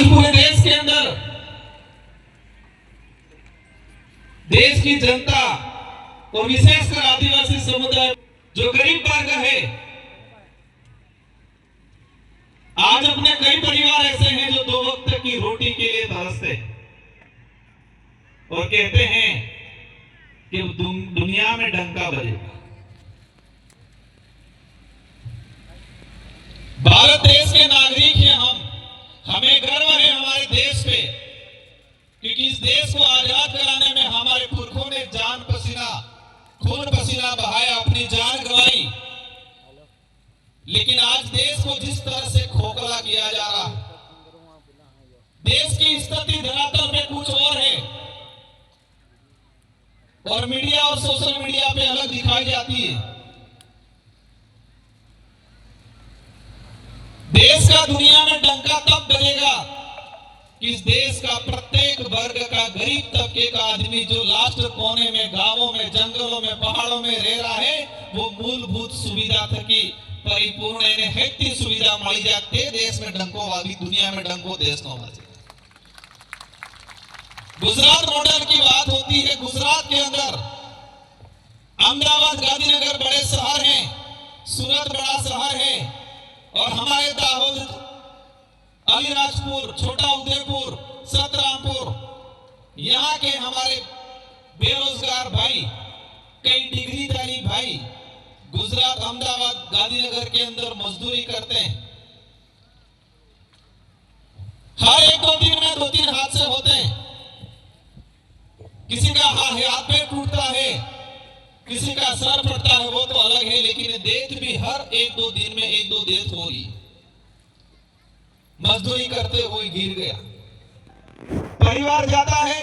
आज पूरे देश के अंदर देश की जनता और विशेषकर आदिवासी समुदाय जो गरीब वर्ग है, आज अपने कई परिवार ऐसे हैं जो 2 वक्त की रोटी के लिए तरसते और कहते हैं कि दुनिया में डंका बजेगा। भारत देश के नागरिक हैं हम, हमें गर्व है हमारे देश पे, क्योंकि इस देश को आजाद कराने में हमारे पुरखों ने जान पसीना, खून पसीना बहाया, अपनी जान गंवाई। लेकिन आज देश को जिस तरह से खोखला किया जा रहा है, देश की स्थिति धरातल में कुछ और है और मीडिया और सोशल मीडिया पे अलग दिखाई जाती है। देश का दुनिया में डंका तब बजेगा कि इस देश का प्रत्येक वर्ग का, गरीब तबके का आदमी जो लास्ट कोने में, गांवों में, जंगलों में, पहाड़ों में रह रहा है, वो मूलभूत सुविधा थकी परिपूर्ण हेती सुविधा मળી જાય તે देश में डंको वाली, दुनिया में डंको देश नो बजे। गुजरात मॉडल की बात होती है। गुजरात के अंदर अहमदाबाद, गांधीनगर बड़े शहर हैं, सूरत बड़ा शहर है और हमारे दाहोद, अलीराजपुर, छोटा उदयपुर, सतरामपुर, यहाँ के हमारे बेरोजगार भाई, कई डिग्रीधारी भाई गुजरात, अहमदाबाद, गांधीनगर के अंदर मजदूरी करते हैं। हर 1-2 दिन में 2-3 हादसे होते हैं। किसी का हाथ पैर टूटता है, किसी का सर फटता है, वो तो अलग है, लेकिन डेथ भी हर 1-2 दिन में 1-2 डेथ हो रही। मजदूरी करते हुए गिर गया, परिवार जाता है,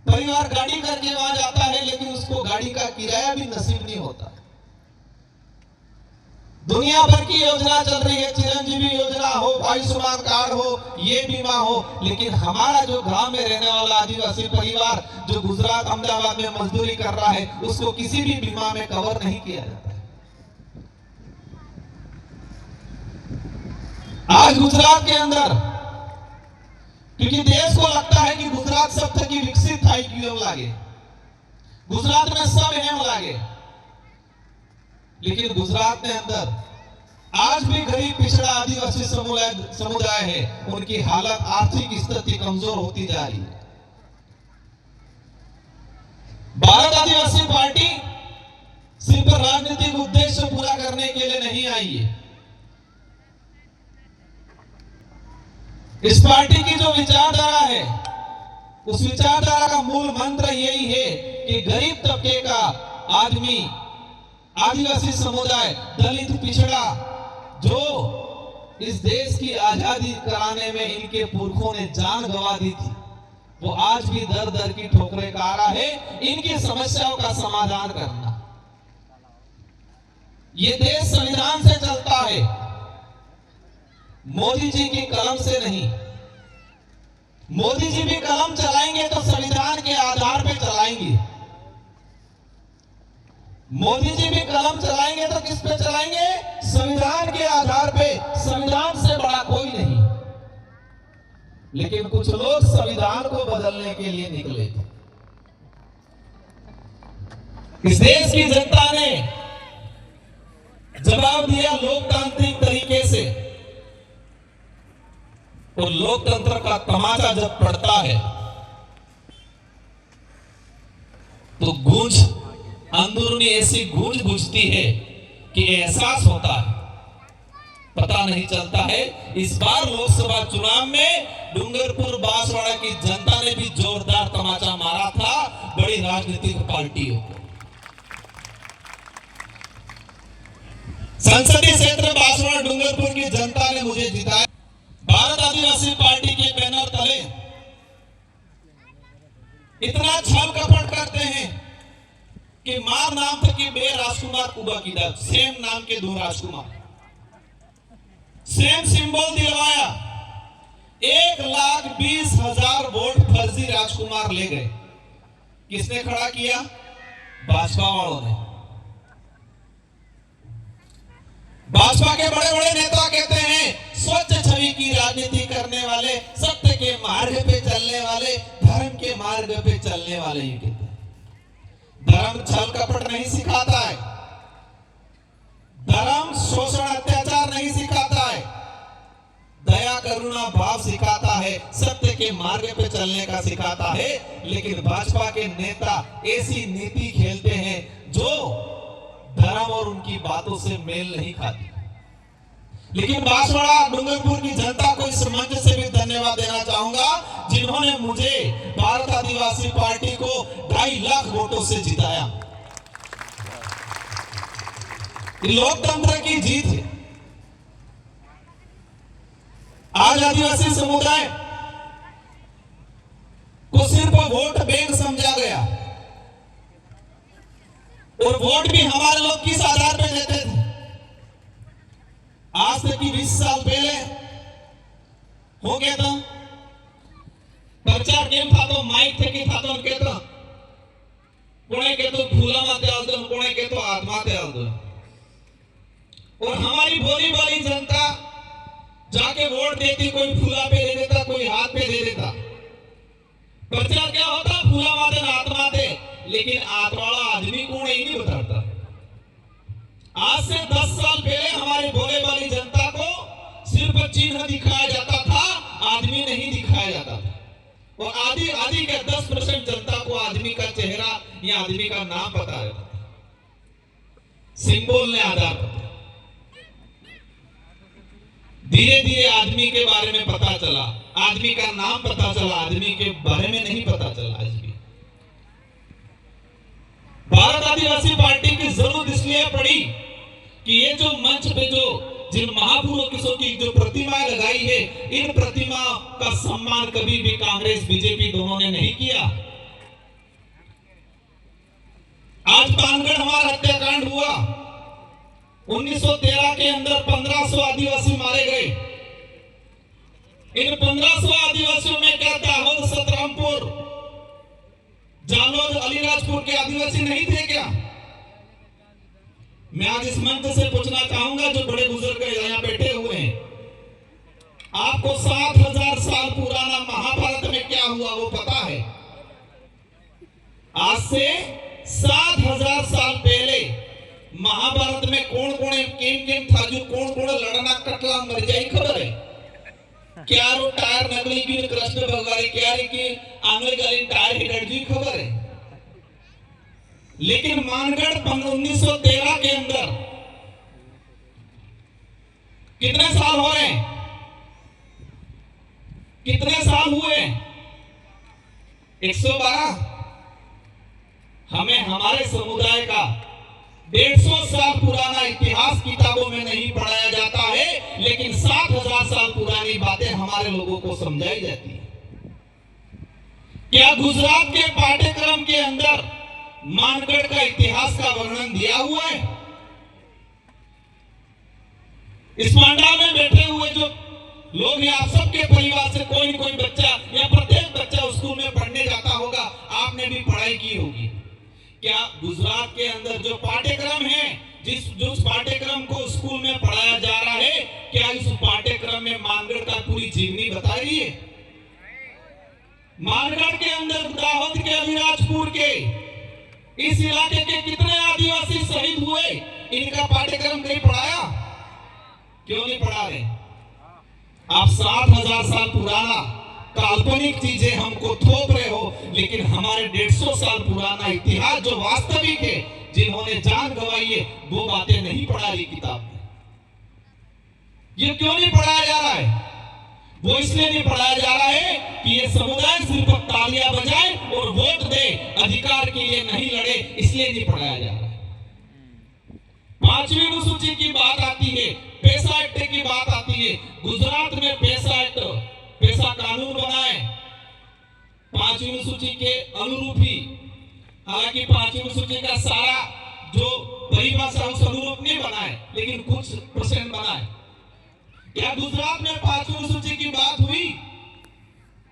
परिवार गाड़ी करके वहां जाता है, लेकिन उसको गाड़ी का किराया भी नसीब नहीं होता। दुनिया भर की योजना चल रही है, चिरंजीवी योजना हो, आयुष्मान कार्ड हो, ये बीमा हो, लेकिन हमारा जो गांव में रहने वाला आदिवासी परिवार जो गुजरात, अहमदाबाद में मजदूरी कर रहा है, उसको किसी भी बीमा में कवर नहीं किया जाता है। आज गुजरात के अंदर, क्योंकि देश को लगता है कि गुजरात सब थकी विकसित था क्यों लागे, गुजरात में सब एम लागे, लेकिन गुजरात के अंदर आज भी गरीब पिछड़ा आदिवासी समुदाय है, उनकी हालत, आर्थिक स्थिति कमजोर होती जा रही है। भारत आदिवासी पार्टी सिर्फ राजनीतिक उद्देश्य पूरा करने के लिए नहीं आई है। इस पार्टी की जो विचारधारा है, उस विचारधारा का मूल मंत्र यही है कि गरीब तबके का आदमी, आदिवासी समुदाय, दलित, पिछड़ा, जो इस देश की आजादी कराने में इनके पुरखों ने जान गंवा दी थी, वो आज भी दर दर की ठोकरें खा रहा है। इनकी समस्याओं का समाधान करना, ये देश संविधान से चलता है, मोदी जी की कलम से नहीं। मोदी जी भी कलम चलाएंगे तो संविधान के आधार पे चलाएंगे। मोदी जी भी कलम चलाएंगे तो किस पे चलाएंगे? संविधान के आधार पे। संविधान से बड़ा कोई नहीं। लेकिन कुछ लोग संविधान को बदलने के लिए निकले थे। इस देश की जनता ने जवाब दिया लोकतांत्रिक तरीके से, और लोकतंत्र का तमाचा जब पड़ता है तो गूंज, अंदरूनी ऐसी गूंज बुझती है कि एहसास होता है, पता नहीं चलता है। इस बार लोकसभा चुनाव में डूंगरपुर बांसवाड़ा की जनता ने भी जोरदार तमाचा मारा था बड़ी राजनीतिक पार्टियों को। संसदीय क्षेत्र बांसवाड़ा डूंगरपुर की जनता ने मुझे जिताया। भारत आदिवासी पार्टी के बैनर तले इतना छल कपट करते हैं कि मार नाम थे कि बे राजकुमार उबा कीधा, सेम नाम के 2 राजकुमार, सेम सिंबल दिलवाया। 1,20,000 वोट फर्जी राजकुमार ले गए। किसने खड़ा किया? भाजपा वालों ने। भाजपा के बड़े बड़े नेता कहते हैं स्वच्छ छवि की राजनीति करने वाले, सत्य के मार्ग पे चलने वाले, धर्म के मार्ग पे चलने वाले ही कहते हैं। धर्म छल कपट नहीं सिखाता है, धर्म शोषण अत्याचार नहीं सिखाता है, दया करुणा भाव सिखाता है, सत्य के मार्ग पे चलने का सिखाता है। लेकिन भाजपा के नेता ऐसी नीति खेलते हैं जो धर्म और उनकी बातों से मेल नहीं खाती। लेकिन बांसवाड़ा डूंगरपुर की जनता को इस मंच से भी धन्यवाद देना चाहूंगा, जिन्होंने मुझे भारत आदिवासी पार्टी को 2.5 लाख वोटों से जिताया। लोकतंत्र की जीत है। आज आदिवासी समुदाय को सिर्फ वोट बैंक समझा गया, और वोट भी हमारे लोग किस आधार पर देते थे। आज से 20 साल पहले हो गया था, प्रचार केम था तो माइक थे कि था तो उनके तो कोने के तो फूला माते आल दो, कोने के तो आत्माते आल दो। और हमारी भोली भाली जनता जाके वोट देती, कोई फूला पे दे देता, कोई हाथ पे दे देता। प्रचार क्या होता, फूला माते ना आत्मा दे, लेकिन आत्मावाला आदमी कौन ही नहीं बताता। आज से 10 साल पहले हमारी भोले वाली जनता को सिर्फ चिन्ह दिखाया जाता था, आदमी नहीं दिखाया जाता था। और आदि के 10% जनता को आदमी का चेहरा या आदमी का नाम पता रहता था, सिंबल ने आधार पर। धीरे धीरे आदमी के बारे में पता चला, आदमी का नाम पता चला, आदमी के बारे में नहीं पता चला। आज भी भारत आदिवासी पार्टी की जरूरत इसलिए पड़ी कि ये जो मंच पे जो जिन महापुरुषों की जो प्रतिमाएं लगाई है, इन प्रतिमा का सम्मान कभी भी कांग्रेस बीजेपी दोनों ने नहीं किया। आज पानगढ़ हमारा हत्याकांड हुआ, 1913 के अंदर 1500 आदिवासी मारे गए। इन 1500 आदिवासियों में क्या दाहोद, सतरामपुर, जालोर, अलीराजपुर के आदिवासी नहीं थे क्या? मैं आज इस मंच से पूछना चाहूंगा, जो बड़े बुजुर्ग यहाँ बैठे हुए हैं, आपको 7000 साल पुराना महाभारत में क्या हुआ वो पता है? आज से 7000 साल पहले महाभारत में कौन कौन केम था, जो कौन कौन लड़ना कटला मर जाए खबर है? क्या रो टायर नगली की कृष्ण भगवान क्या रे की आंगल गली टायर हिट जी खबर है? लेकिन मानगढ़ 1913 के अंदर कितने साल हो रहे हैं, कितने साल हुए? 112। हमें हमारे समुदाय का 150 साल पुराना इतिहास किताबों में नहीं पढ़ाया जाता है, लेकिन 7000 साल पुरानी बातें हमारे लोगों को समझाई जाती है। क्या गुजरात के पाठ्यक्रम के अंदर मानगढ़ का इतिहास का वर्णन दिया हुआ है? इस पंडाल में बैठे हुए जो लोग हैं, आप सबके परिवार से कोई न कोई बच्चा या प्रत्येक बच्चा स्कूल में पढ़ने जाता होगा, आपने भी पढ़ाई की होगी। क्या गुजरात के अंदर जो पाठ्यक्रम है, जिस पाठ्यक्रम को स्कूल में पढ़ाया जा रहा है, क्या इस पाठ्यक्रम में मानगढ़ का पूरी जीवनी बता रही है? मानगढ़ के अंदर दाहोद के, अलीराजपुर के, इस इलाके के कितने आदिवासी शहीद हुए, इनका पाठ्यक्रम नहीं पढ़ाया? क्यों नहीं पढ़ा रहे? आप 7000 साल पुराना काल्पनिक चीजें हमको थोप रहे हो, लेकिन हमारे 150 साल पुराना इतिहास जो वास्तविक है, जिन्होंने जान गंवाई है, वो बातें नहीं पढ़ा रही किताब में। ये क्यों नहीं पढ़ाया जा रहा है? वो इसलिए नहीं पढ़ाया जा रहा है कि ये समुदाय सिर्फ तालियां बजाए और वोट दे, अधिकार के लिए नहीं लड़े, इसलिए नहीं पढ़ाया जा रहा है। 5वीं अनुसूची की बात आती है, पैसा एक्ट की बात आती है। गुजरात में पैसा एक्ट, पैसा कानून बनाए 5वीं अनुसूची के अनुरूप ही। हालांकि 5वीं अनुसूची का सारा जो परिभाषा उस अनुरूप नहीं बनाए, लेकिन कुछ % बनाए। क्या गुजरात में 5वीं अनुसूची की बात हुई?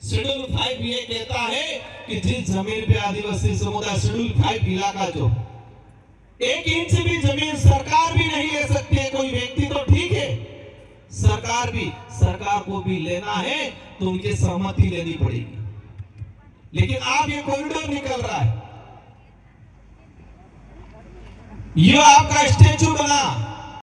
शेड्यूल 5 ये कहता है कि जिस जमीन पे आदिवासी समुदाय, शेड्यूल 5 इलाका जो 1 इंच भी जमीन सरकार भी नहीं ले सकती है। कोई व्यक्ति तो ठीक है, सरकार भी सरकार को भी लेना है तो उनकी सहमति लेनी पड़ेगी। लेकिन आप ये कॉरिडोर निकल रहा है, ये आपका स्टेचू बना,